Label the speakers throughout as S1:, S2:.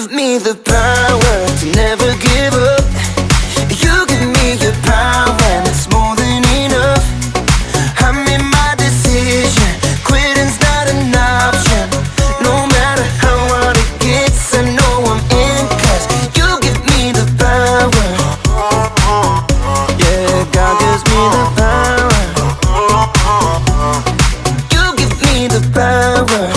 S1: give me the power to never give up. You give me your power and it's more than enough. I made my decision, quitting's not an option. No matter how hard it gets, I know I'm in, 'cause you give me the power. Yeah, God gives me the power. You give me the power.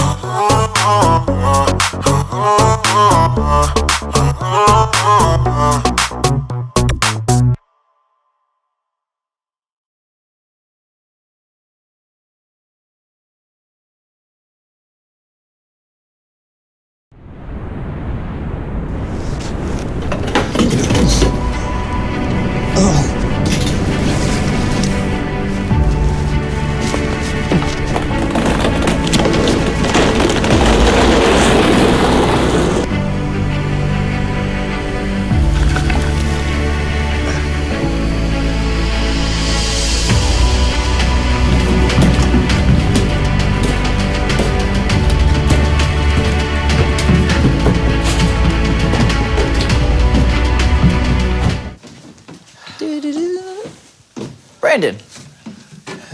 S2: Brandon,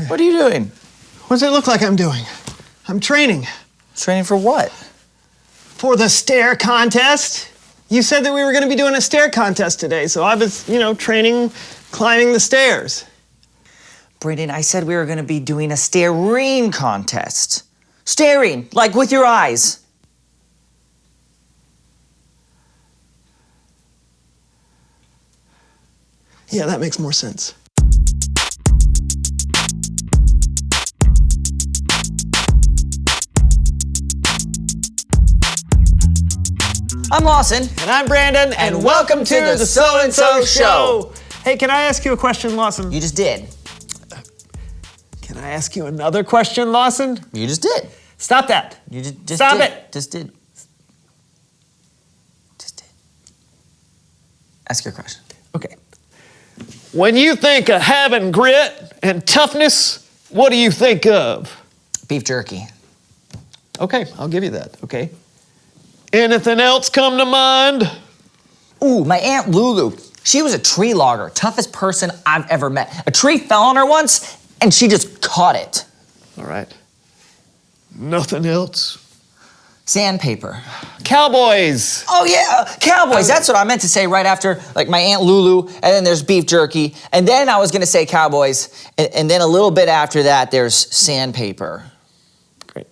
S2: what are you doing?
S3: What does it look like I'm doing? I'm training.
S2: Training for what?
S3: For the stair contest. You said that we were going to be doing a stair contest today, so I was, training, climbing the stairs.
S2: Brandon, I said we were going to be doing a staring contest. Staring, like with your eyes.
S3: Yeah, that makes more sense.
S2: I'm Lawson.
S3: And I'm Brandon, and welcome to the So-and-So Show. Hey, can I ask you a question, Lawson?
S2: You just did.
S3: Can I ask you another question, Lawson?
S2: You just did.
S3: Stop that.
S2: You just
S3: Stop
S2: did.
S3: it.
S2: Just did. Just did. Ask your question.
S3: Okay. When you think of having grit and toughness, what do you think of?
S2: Beef jerky.
S3: Okay, I'll give you that, okay. Anything else come to mind?
S2: Ooh, my Aunt Lulu. She was a tree logger, toughest person I've ever met. A tree fell on her once, and she just caught it.
S3: All right. Nothing else?
S2: Sandpaper.
S3: Cowboys.
S2: Oh yeah, cowboys. That's what I meant to say right after, like, my Aunt Lulu, and then there's beef jerky, and then I was gonna say cowboys, and then a little bit after that, there's sandpaper.
S3: Great.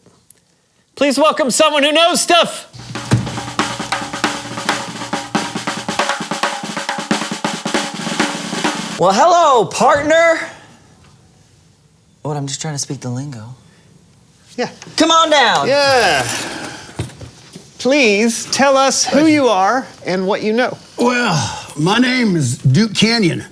S3: Please welcome someone who knows stuff.
S2: Well, hello, partner. What, I'm just trying to speak the lingo.
S3: Yeah.
S2: Come on down.
S3: Yeah. Please tell us who you are and what you know.
S4: Well, my name is Duke Canyon,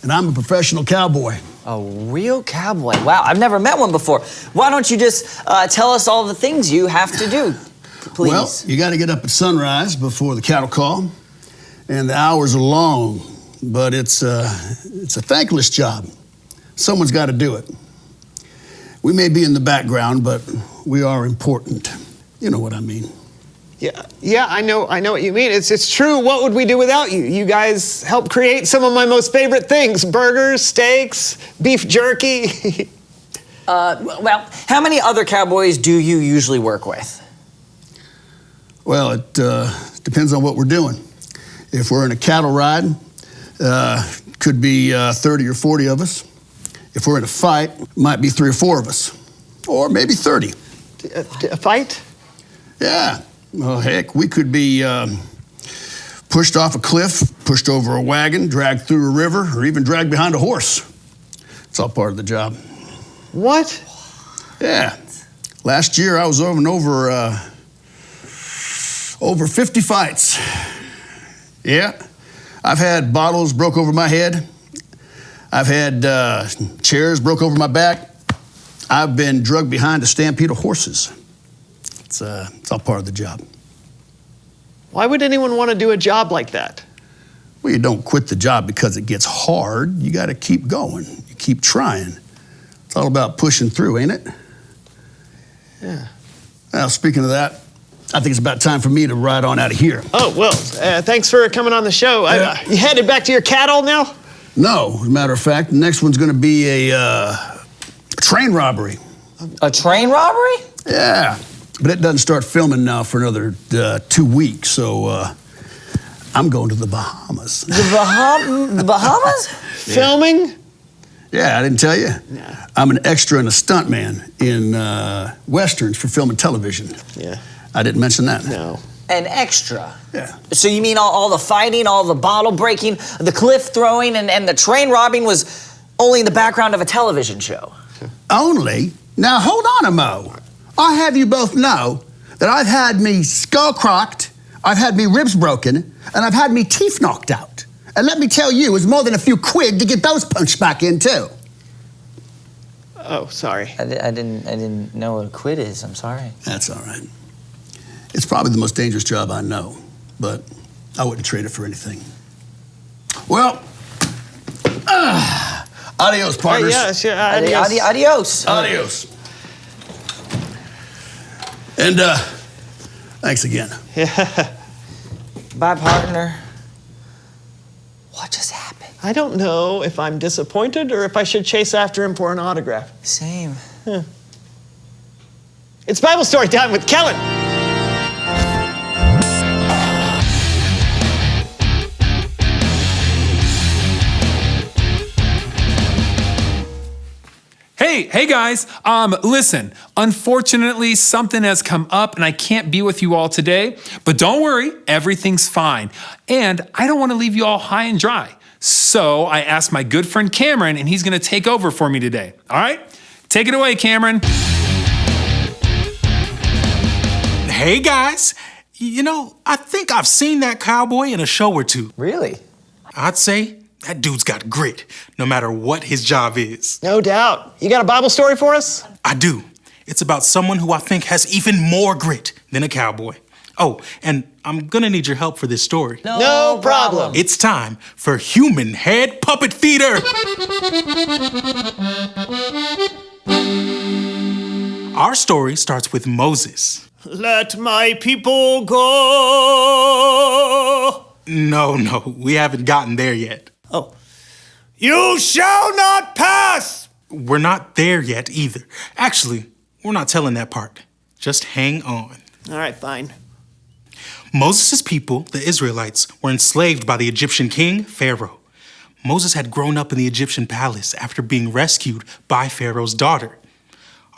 S4: and I'm a professional cowboy.
S2: A real cowboy. Wow, I've never met one before. Why don't you just tell us all the things you have to do, please?
S4: Well, you got to get up at sunrise before the cattle call, and the hours are long, but it's a thankless job. Someone's got to do it. We may be in the background, but we are important. You know what I mean.
S3: Yeah, I know what you mean. It's true. What would we do without you? You guys help create some of my most favorite things: burgers, steaks, beef jerky.
S2: Well, how many other cowboys do you usually work with?
S4: Well, it depends on what we're doing. If we're in a cattle ride, could be 30 or 40 of us. If we're in a fight, might be 3 or 4 of us, or maybe 30.
S3: A fight?
S4: Yeah. Well, heck, we could be pushed off a cliff, pushed over a wagon, dragged through a river, or even dragged behind a horse. It's all part of the job.
S3: What?
S4: Yeah. Last year, I was over 50 fights. Yeah. I've had bottles broke over my head. I've had chairs broke over my back. I've been drugged behind a stampede of horses. It's all part of the job.
S3: Why would anyone want to do a job like that?
S4: Well, you don't quit the job because it gets hard. You got to keep going. You keep trying. It's all about pushing through, ain't it?
S3: Yeah.
S4: Now, speaking of that, I think it's about time for me to ride on out of here.
S3: Oh, well, thanks for coming on the show. You headed back to your cattle now?
S4: No, as a matter of fact, the next one's going to be a train robbery.
S2: A train robbery?
S4: Yeah, but it doesn't start filming now for another 2 weeks, so I'm going to the Bahamas.
S2: The Bahamas?
S3: Filming?
S4: Yeah, I didn't tell you?
S3: Yeah.
S4: I'm an extra and a stuntman in Westerns for film and television.
S3: Yeah.
S4: I didn't mention that.
S3: No.
S2: An extra?
S4: Yeah.
S2: So you mean all the fighting, all the bottle breaking, the cliff throwing, and the train robbing was only in the background of a television show?
S4: Only? Now, hold on a mo. I'll have you both know that I've had me skull crocked, I've had me ribs broken, and I've had me teeth knocked out. And let me tell you, it's more than a few quid to get those punched back in, too.
S3: Oh, sorry.
S2: I didn't know what a quid is. I'm sorry.
S4: That's all right. It's probably the most dangerous job I know, but I wouldn't trade it for anything. Well, adios, partners.
S3: Yeah, sure.
S2: Adios.
S4: Adios. And thanks again.
S2: Bye, partner. What just happened?
S3: I don't know if I'm disappointed or if I should chase after him for an autograph.
S2: Same.
S3: It's Bible story time with Kellen.
S5: Hey guys, listen, unfortunately something has come up and I can't be with you all today, but don't worry, everything's fine. And I don't want to leave you all high and dry. So I asked my good friend Cameron and he's going to take over for me today. All right? Take it away, Cameron.
S6: Hey guys, you know, I think I've seen that cowboy in a show or two.
S2: Really?
S6: I'd say that dude's got grit, no matter what his job is.
S3: No doubt. You got a Bible story for us?
S6: I do. It's about someone who I think has even more grit than a cowboy. Oh, and I'm gonna need your help for this story.
S3: No problem.
S6: It's time for Human Head Puppet Theater. Our story starts with Moses.
S3: Let my people go.
S6: No, we haven't gotten there yet.
S3: Oh. You shall not pass.
S6: We're not there yet either. Actually, we're not telling that part. Just hang on.
S3: All right, fine.
S6: Moses' people, the Israelites, were enslaved by the Egyptian king, Pharaoh. Moses had grown up in the Egyptian palace after being rescued by Pharaoh's daughter.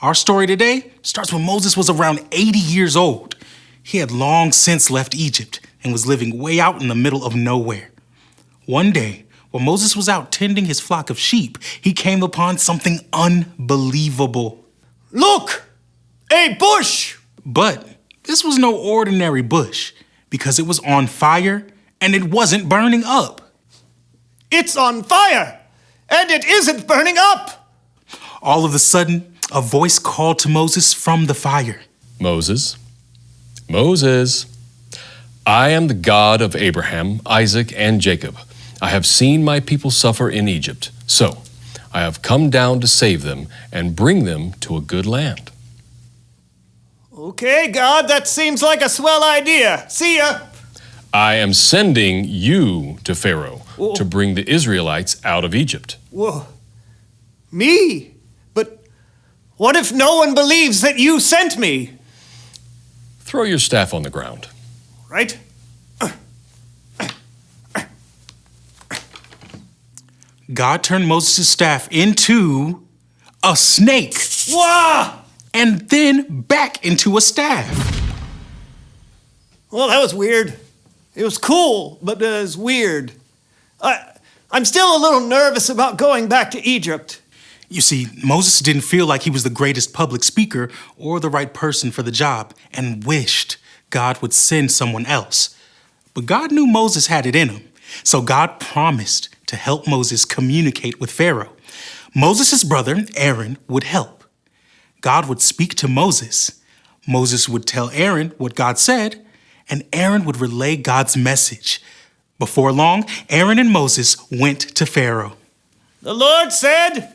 S6: Our story today starts when Moses was around 80 years old. He had long since left Egypt and was living way out in the middle of nowhere. One day, while Moses was out tending his flock of sheep, he came upon something unbelievable.
S3: Look! A bush!
S6: But this was no ordinary bush because it was on fire and it wasn't burning up.
S3: It's on fire! And it isn't burning up!
S6: All of a sudden, a voice called to Moses from the fire.
S7: Moses, I am the God of Abraham, Isaac, and Jacob. I have seen my people suffer in Egypt, so I have come down to save them and bring them to a good land.
S3: Okay, God, that seems like a swell idea. See ya.
S7: I am sending you to Pharaoh to bring the Israelites out of Egypt.
S3: Whoa. Me? But what if no one believes that you sent me?
S7: Throw your staff on the ground.
S3: Right?
S6: God turned Moses' staff into a snake.
S3: Wah!
S6: And then back into a staff.
S3: Well, that was weird. It was cool, but it was weird. I'm still a little nervous about going back to Egypt.
S6: You see, Moses didn't feel like he was the greatest public speaker or the right person for the job and wished God would send someone else. But God knew Moses had it in him, so God promised to help Moses communicate with Pharaoh. Moses' brother, Aaron, would help. God would speak to Moses. Moses would tell Aaron what God said, and Aaron would relay God's message. Before long, Aaron and Moses went to Pharaoh.
S3: The Lord said,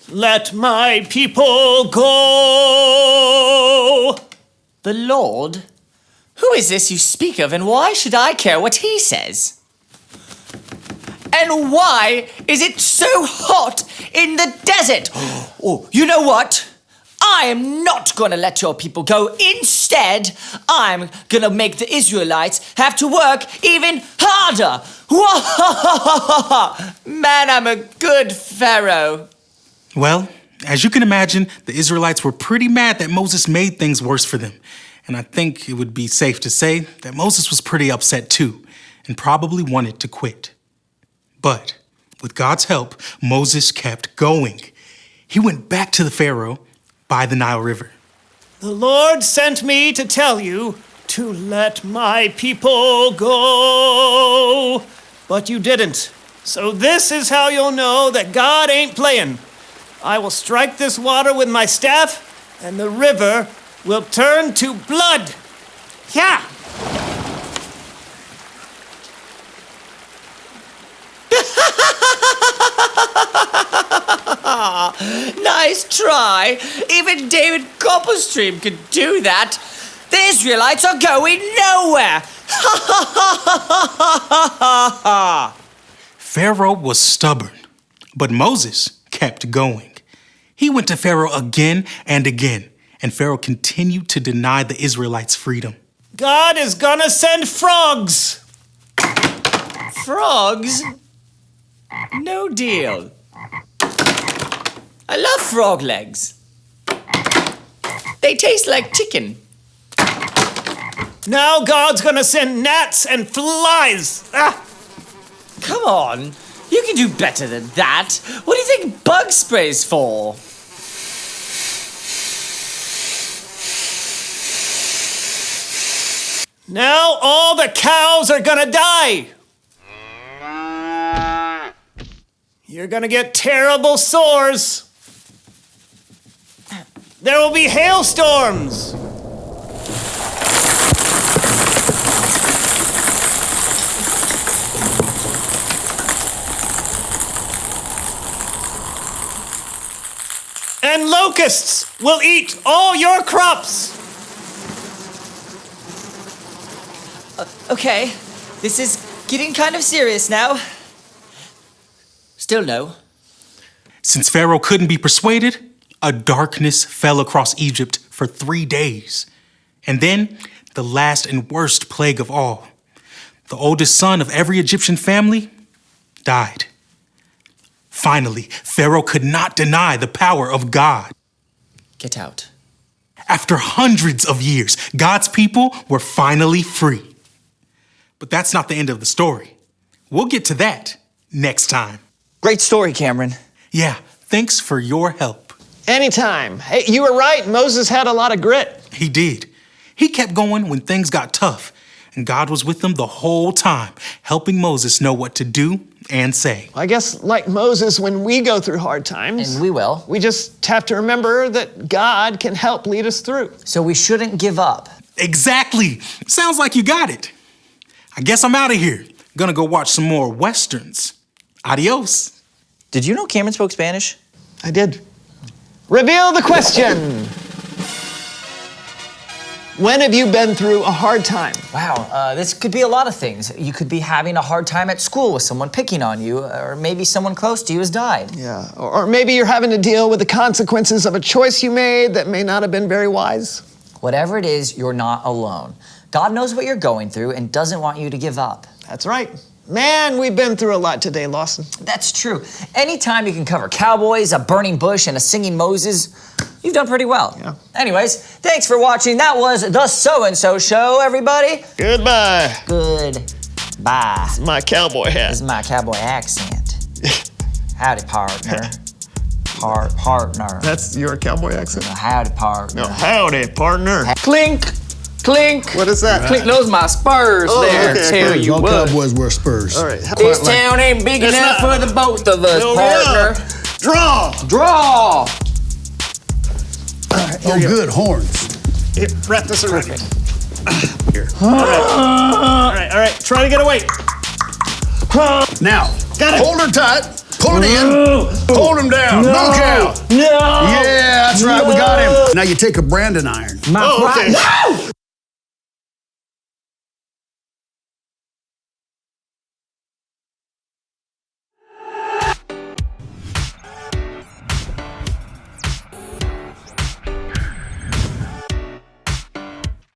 S3: "Let my people go."
S2: The Lord? Who is this you speak of, and why should I care what he says? And why is it so hot in the desert? Oh, you know what? I am not going to let your people go. Instead, I'm going to make the Israelites have to work even harder. Man, I'm a good Pharaoh.
S6: Well, as you can imagine, the Israelites were pretty mad that Moses made things worse for them. And I think it would be safe to say that Moses was pretty upset too, and probably wanted to quit. But with God's help, Moses kept going. He went back to the Pharaoh by the Nile River.
S8: The Lord sent me to tell you to let my people go. But you didn't. So this is how you'll know that God ain't playing. I will strike this water with my staff, and the river will turn to blood. Yeah.
S2: Nice try. Even David Copperstream could do that. The Israelites are going nowhere.
S6: Pharaoh was stubborn, but Moses kept going. He went to Pharaoh again and again, and Pharaoh continued to deny the Israelites freedom.
S8: God is gonna send frogs.
S2: Frogs? No deal. I love frog legs. They taste like chicken.
S8: Now God's gonna send gnats and flies. Ah.
S2: Come on. You can do better than that. What do you think bug spray's for?
S8: Now all the cows are gonna die. You're gonna get terrible sores. There will be hailstorms. And locusts will eat all your crops.
S2: Okay, this is getting kind of serious now. Still no.
S6: Since Pharaoh couldn't be persuaded, a darkness fell across Egypt for 3 days. And then the last and worst plague of all. The oldest son of every Egyptian family died. Finally, Pharaoh could not deny the power of God.
S2: Get out.
S6: After hundreds of years, God's people were finally free. But that's not the end of the story. We'll get to that next time.
S2: Great story, Cameron.
S6: Yeah, thanks for your help.
S3: Anytime. Hey, you were right. Moses had a lot of grit.
S6: He did. He kept going when things got tough, and God was with him the whole time, helping Moses know what to do and say.
S3: I guess, like Moses, when we go through hard times,
S2: And we will.
S3: we just have to remember that God can help lead us through.
S2: So we shouldn't give up.
S6: Exactly. Sounds like you got it. I guess I'm out of here. Gonna go watch some more Westerns. Adios.
S2: Did you know Cameron spoke Spanish?
S3: I did. Reveal the question. When have you been through a hard time?
S2: Wow, this could be a lot of things. You could be having a hard time at school with someone picking on you, or maybe someone close to you has died.
S3: Yeah, or maybe you're having to deal with the consequences of a choice you made that may not have been very wise.
S2: Whatever it is, you're not alone. God knows what you're going through and doesn't want you to give up.
S3: That's right. Man, we've been through a lot today, Lawson.
S2: That's true. Anytime you can cover cowboys, a burning bush, and a singing Moses, you've done pretty well.
S3: Yeah.
S2: Anyways, thanks for watching. That was The So-and-So Show, everybody.
S3: Goodbye.
S2: Goodbye.
S3: My cowboy hat.
S2: This is my cowboy accent. Howdy, partner. Partner.
S3: That's your cowboy accent?
S2: Howdy, partner.
S3: No, howdy, partner.
S2: Clink, clink.
S3: What is that?
S2: Clink, those my spurs there.
S3: okay,
S2: Tell
S3: okay.
S2: you
S4: All
S2: what.
S4: cowboys wear spurs.
S3: All right.
S2: This town ain't big
S3: It's
S2: enough
S3: not-
S2: for the both of us,
S3: No,
S2: partner.
S3: yeah. Draw.
S2: Draw.
S4: Oh, good, horns.
S3: Here, wrap this around. Here. All right. Try to get away.
S4: Now,
S3: Got it.
S4: hold her tight, pull it in, hold him down, knock out.
S2: No.
S4: Yeah, that's right, we got him. Now you take a branding iron.
S2: My
S3: Oh, okay.
S2: No!